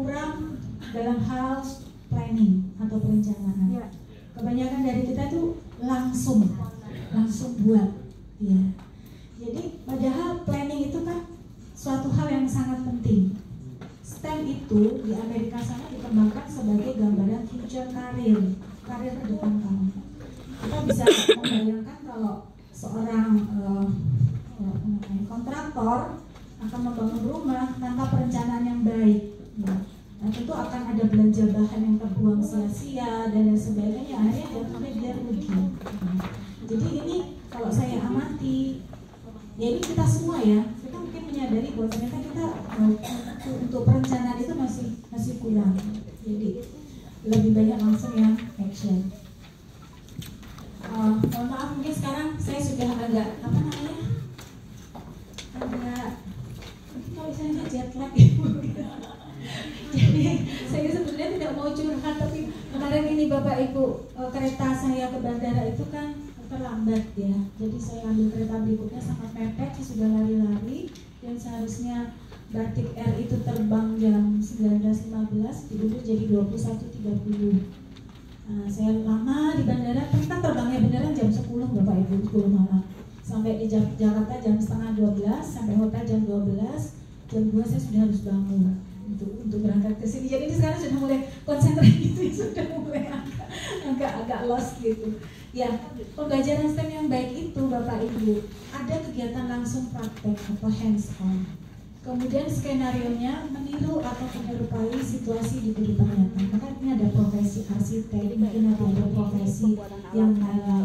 kurang dalam hal planning atau perencanaan. Ya. Kebanyakan dari kita tuh langsung buat, ya. Jadi padahal planning itu kan suatu hal yang sangat penting. STEM itu di Amerika sana dikembangkan sebagai gambaran future karir ke depan kamu. Kita bisa membayangkan kalau seorang kontraktor akan membangun rumah tanpa perencanaan yang baik, ya. Nah, tentu akan ada belanja bahan yang terbuang sia-sia dan lain sebagainya, akhirnya dia rugi. Jadi ini kalau saya amati, ya ini kita semua ya, kita mungkin menyadari bahwa ternyata kita untuk perencanaan itu masih kurang. Jadi lebih banyak langsung yang action. Mohon maaf, mungkin sekarang saya sudah agak kalau saya jet lag. Jadi saya sebenarnya tidak mau curhat, tapi kemarin ini Bapak Ibu kereta saya ke bandara itu kan terlambat ya. Jadi saya ambil kereta berikutnya sangat mepet, saya sudah lari-lari dan seharusnya Batik Air itu terbang jam 19.15 diundur jadi 21.30. Saya lama di bandara, ternyata terbangnya beneran jam 10 Bapak Ibu, 10 malam. Sampai di Jakarta jam setengah 12, sampai hotel jam 12, jam 2 saya sudah harus bangun untuk berangkat ke sini. Jadi ini sekarang sudah mulai konsentrasi gitu, sudah mulai agak lost gitu. Ya, pembelajaran STEM yang baik itu Bapak Ibu, ada kegiatan langsung praktek atau hands on. Kemudian skenarionya meniru atau menyerupai situasi di kehidupan nyata. Maka ini ada profesi arsitek, mungkin ada profesi yang lain.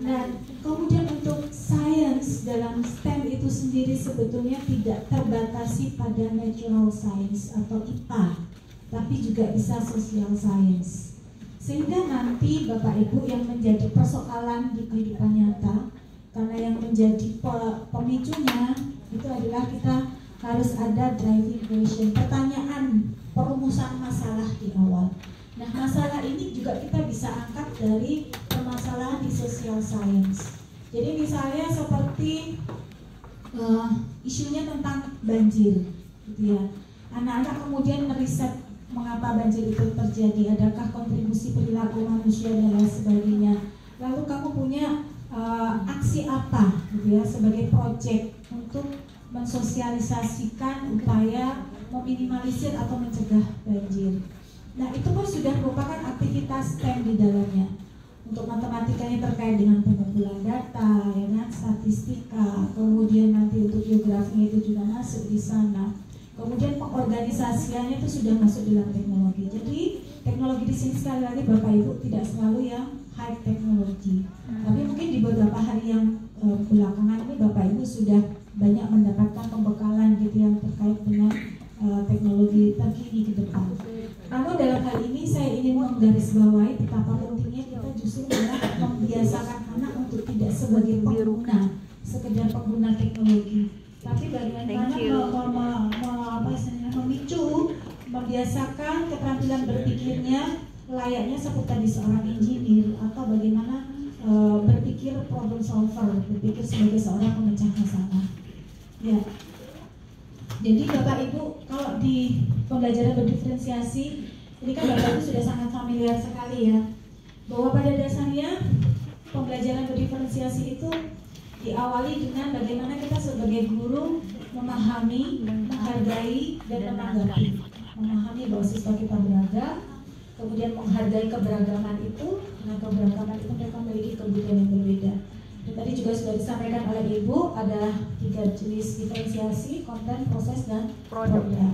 Nah, kemudian untuk sains dalam STEM itu sendiri sebetulnya tidak terbatasi pada natural science atau IPA, tapi juga bisa social science. Sehingga nanti Bapak Ibu yang menjadi persoalan di kehidupan nyata, karena yang menjadi pemicunya itu adalah kita harus ada driving question, pertanyaan perumusan masalah di awal. Nah, masalah ini juga kita bisa angkat dari permasalahan di social science. Jadi misalnya seperti isunya tentang banjir, gitu ya. Anak-anak kemudian meriset mengapa banjir itu terjadi, adakah kontribusi perilaku manusia dan lain sebagainya. Lalu kamu punya aksi apa, gitu ya, sebagai proyek untuk mensosialisasikan upaya meminimalisir atau mencegah banjir. Nah, itu pun sudah merupakan aktivitas STEM di dalamnya. Untuk matematikanya terkait dengan pengumpulan data, ya kan, statistika, kemudian nanti untuk geografinya itu juga masuk di sana. Kemudian pengorganisasiannya itu sudah masuk dalam teknologi. Jadi teknologi di sini sekali lagi Bapak Ibu tidak selalu yang high teknologi. Tapi mungkin di beberapa hari yang belakangan ini Bapak Ibu sudah banyak mendapatkan pembekalan gitu yang terkait dengan teknologi terkini ke depan. Namun dalam hal ini saya ingin menggarisbawahi betapa pentingnya kita justru membiasakan anak untuk tidak sebagai pengguna, sekedar pengguna teknologi, tapi bagaimana memicu, membiasakan keterampilan berpikirnya layaknya seperti seorang engineer, atau bagaimana berpikir problem solver, berpikir sebagai seorang pemecah masalah. Ya, jadi Bapak Ibu kalau di pembelajaran berdiferensiasi ini kan Bapak Ibu sudah sangat familiar sekali ya, bahwa pada dasarnya pembelajaran berdiferensiasi itu diawali dengan bagaimana kita sebagai guru memahami, menghargai dan menanggapi, memahami bahwa siswa kita beragam, kemudian menghargai keberagaman itu. Nah, keberagaman itu mereka memiliki kebudayaan yang berbeda. Dan tadi juga sudah disampaikan oleh Ibu, ada 3 jenis diferensiasi: konten, proses, dan produk. Ya.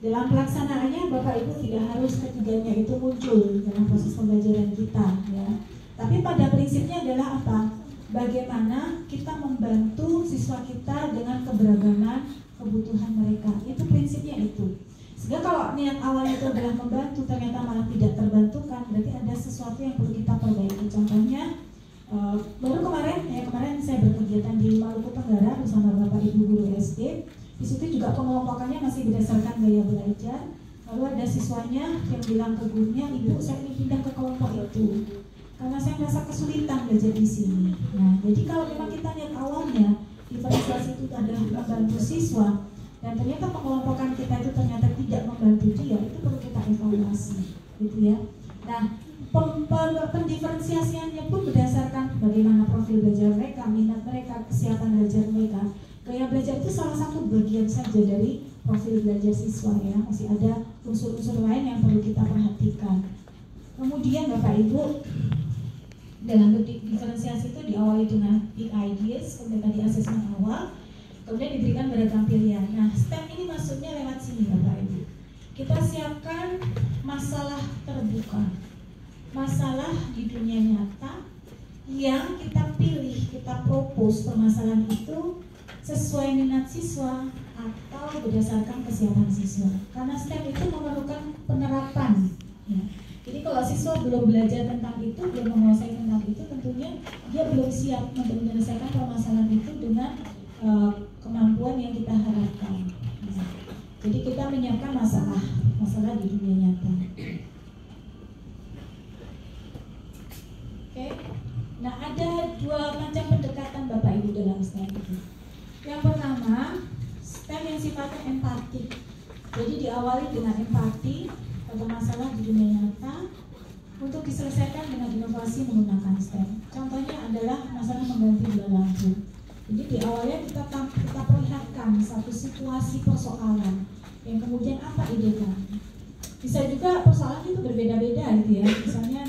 Dalam pelaksanaannya Bapak Ibu tidak harus ketiganya itu muncul dalam proses pembelajaran kita, ya. Tapi pada prinsipnya adalah apa? Bagaimana kita membantu siswa kita dengan keberagaman kebutuhan mereka. Itu prinsipnya itu. Sehingga kalau niat awalnya itu adalah membantu, ternyata malah tidak terbantukan, berarti ada sesuatu yang perlu kita perbaiki. Contohnya, baru kemarin saya berkegiatan di Maluku Tenggara bersama Bapak Ibu guru SD. Di situ juga pengelompokannya masih berdasarkan gaya belajar. Lalu ada siswanya yang bilang ke gurunya, "Ibu, saya ingin pindah ke kelompok itu karena saya merasa kesulitan belajar di sini." Nah, jadi kalau memang kita niat awalnya diferensiasi itu adalah membantu siswa, dan ternyata pengelompokan kita itu ternyata tidak membantu gitu ya. Nah, pendiferensiasiannya pun berdasarkan bagaimana profil belajar mereka, minat mereka, kesiapan belajar mereka. Gaya belajar itu salah satu bagian saja dari profil belajar siswa ya. Masih ada unsur-unsur lain yang perlu kita perhatikan. Kemudian Bapak Ibu, dalam diferensiasi itu diawali dengan big ideas, kemudian tadi asesmen awal, kemudian diberikan beragam pilihan. Nah, STEM ini maksudnya lewat sini Bapak Ibu. Kita siapkan masalah terbuka, masalah di dunia nyata yang kita pilih, kita propose permasalahan itu sesuai minat siswa atau berdasarkan kesiapan siswa. Karena STEM itu memerlukan penerapan ya. Jadi kalau siswa belum belajar tentang itu, belum menguasai tentang itu, tentunya dia belum siap untuk menyelesaikan permasalahan itu dengan kemampuan yang kita harapkan. Jadi kita menyiapkan masalah di dunia nyata. Oke. Nah, ada dua macam pendekatan Bapak Ibu dalam STEM itu. Yang pertama, STEM yang sifatnya empatik. Jadi diawali dengan empati pada masalah di dunia nyata untuk diselesaikan dengan inovasi menggunakan STEM. Contohnya adalah masalah mengganti bola lampu. Jadi di awalnya kita perlihatkan satu situasi persoalan yang kemudian apa ide kami. Bisa juga persoalan itu berbeda-beda gitu ya. Misalnya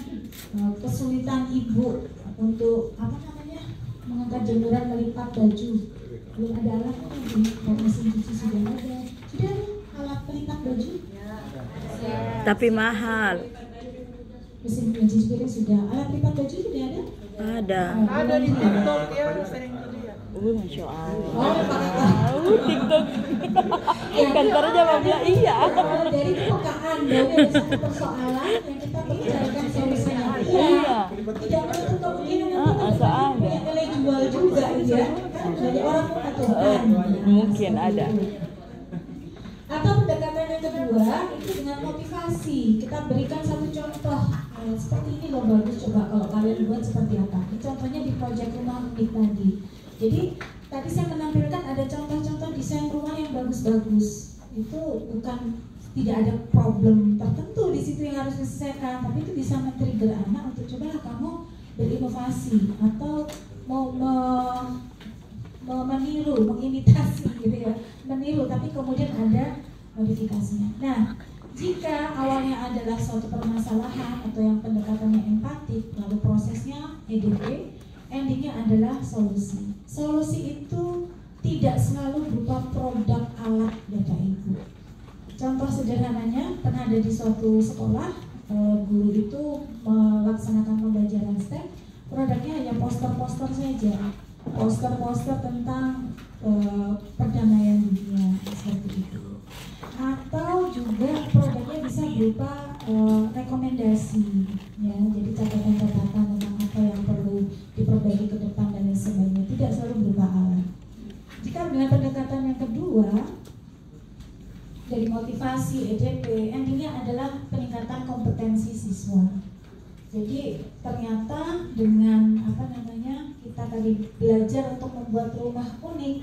kesulitan ibu untuk mengangkat jemuran, melipat baju. Belum ada alatnya, mesin cuci sudah ada. Sudah ada alat pelipat baju? Tapi mahal. Mesin cuci piring sudah. Alat pelipat baju sudah ada? Ada. Ada di TikTok ya, sering lihat. Masya Allah. Oh, TikTok. Kantor jawab ya iya. Dari kepekaan dari satu persoalan yang kita bicarakan solusinya. Iya. Tidak menutup kemungkinan nanti punya nilai jual juga ya. Kan banyak orang membutuhkan. Mungkin ada. Atau pendekatan yang kedua itu dengan motivasi. Kita berikan satu contoh seperti ini loh, bagus, coba kalau kalian buat seperti apa. Ini contohnya di proyek rumah unik tadi. Jadi tadi saya menampilkan ada contoh-contoh desain rumah yang bagus-bagus. Itu bukan tidak ada problem tertentu di situ yang harus diselesaikan, tapi itu bisa men-trigger anak untuk cobalah kamu berinovasi atau meniru, mengimitasi gitu ya, meniru tapi kemudian ada modifikasinya. Nah, jika awalnya adalah suatu permasalahan atau yang pendekatannya empatik, lalu prosesnya EDP, endingnya adalah solusi. Solusi itu tidak selalu berupa produk alat Bapak Ibu. Contoh sederhananya, pernah ada di suatu sekolah, guru itu melaksanakan pembelajaran STEM, produknya hanya poster-poster saja, poster-poster tentang perdamaian dunia seperti itu. Atau juga produknya bisa berupa rekomendasi, ya, jadi catatan-catatan tentang apa yang perlu diperbaiki ke depan dan lain sebagainya. Tidak selalu berupa alat. Jika dengan pendekatan yang kedua dari motivasi EDP, endingnya adalah peningkatan kompetensi siswa. Jadi ternyata dengan kita tadi belajar untuk membuat rumah unik,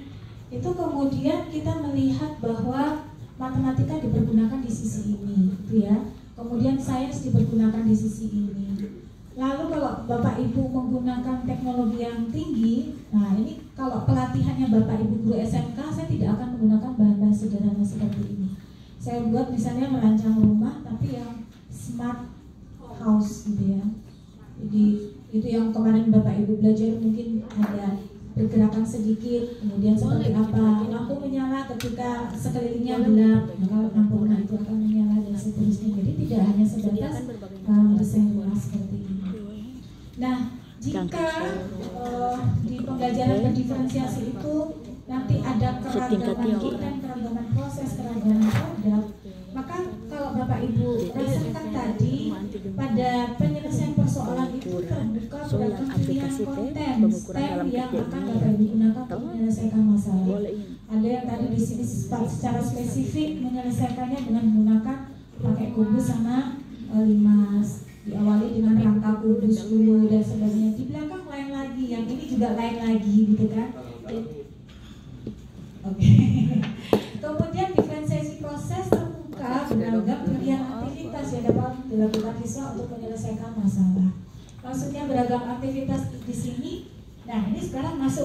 itu kemudian kita melihat bahwa matematika dipergunakan di sisi ini, gitu ya. Kemudian sains dipergunakan di sisi ini. Lalu kalau Bapak Ibu menggunakan teknologi yang tinggi, nah ini kalau pelatihannya Bapak Ibu guru SMK, saya tidak akan menggunakan bahan-bahan sederhana seperti ini. Saya buat misalnya merancang rumah, tapi yang smart house gitu ya. Jadi itu yang kemarin Bapak Ibu belajar, mungkin ada bergerakan sedikit, kemudian seperti apa lampu menyala ketika sekelilingnya gelap, maka lampu rumah itu akan menyala dan seterusnya. Jadi tidak hanya sebatas desain rumah seperti ini. Nah, jika di pembelajaran berdiferensiasi itu nanti ada keragaman konten, keragaman proses, keragaman produk, maka kalau Bapak Ibu rasakan tadi pada penyelesaian persoalan itu terbuka beragam pilihan konten STEM yang akan Bapak Ibu gunakan untuk menyelesaikan masalah. Ada yang tadi di sini secara spesifik menyelesaikannya dengan menggunakan pakai kubus sama limas, diawali dengan rangka kubus dulu dan sebagainya. Di belakang lain lagi, yang ini juga lain lagi gitu kan. Oke. Kemudian diferensiasi proses terbuka beragam pilihan aktivitas ya, dapat dilakukan siswa untuk menyelesaikan masalah. Maksudnya beragam aktivitas di sini. Nah, ini sekarang masuk